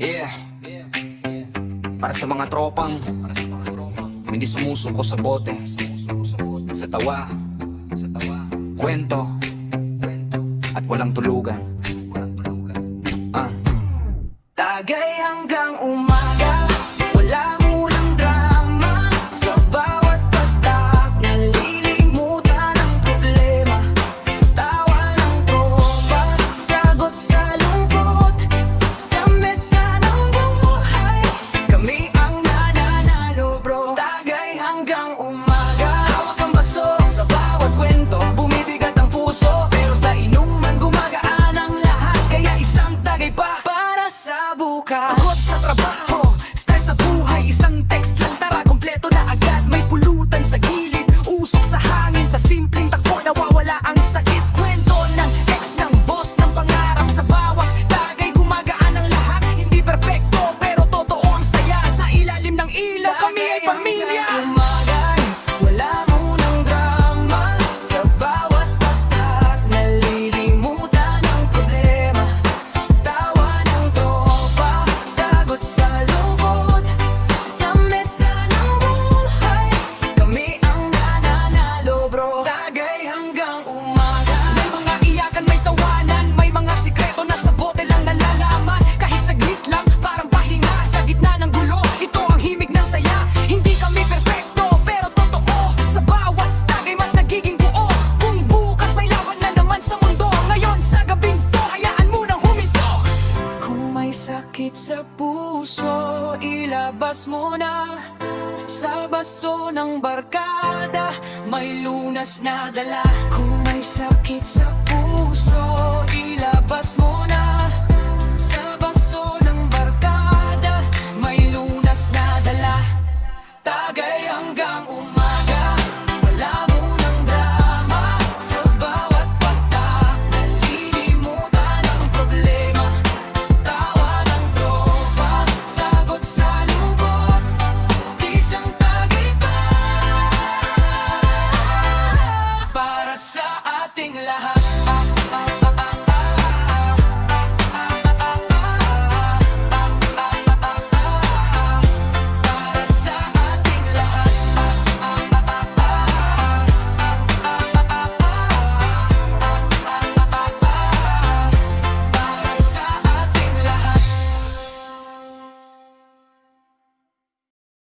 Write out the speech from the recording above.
Yeah, para sa mga tropang hindi sumusuko sa bote, sa tawa, kwento, at walang tulugan. Tagay hanggang umaga, wala munang drama. Sa bawat patak, nalilimutan ang problema. Tawa ng tropa, sagot sa lungkot. Sa mesa ng buhay, kami ang nananalo bro. Tagay hanggang umaga, hawak ang baso. Sa bawat kwento, bumibigat ang puso. Pero sa inuman, gumagaan ang lahat. Kaya isang tagay pa para sa bukas. Pagod sa trabaho, stress sa buhay. Isang text lang, tara, kompleto na agad. May pulutan sa gilid, usok sa hangin. Sa simpleng takbo, nawawala ang sakit. Kwento ng ex, ng boss, ng pangarap. Sa bawat tagay, gumagaan ang lahat. Hindi perfecto, pero totoo ang saya. Sa ilalim ng ilaw, kami ay pamilya. Umagay, wala munang drama. Sa bawat patak, nalilimutan ang problema. Tawa ng tropa, sagot sa lungkot. Sa mesa ng buhay, kami ang nananalo bro. Tagay hanggang umaga. May mga iyakan, may tawanan. May mga sikreto na sa bote lang nalalaman. Kahit saglit lang, parang pahinga sa gitna ng gulo. Ito ang himig ng saya. Hindi kami perfecto, pero totoo. Sa bawat tagay mas nagiging buo. Kung bukas may laban na naman sa mundo, ngayon sa gabing to, hayaan mo nang huminto. Kung may sakit sa puso, ilabas mo na. Sa baso ng barkada, may lunas na dala. Kung may sakit sa puso, ilabas mo na. Sa baso ng barkada, may lunas na dala. Tagay hanggang umaga, wala munang drama. Sa bawat patak, nalilimutan ang problema. Tawa ng tropa, sagot sa lungkot. Isang tagay pa para sa ating lahat.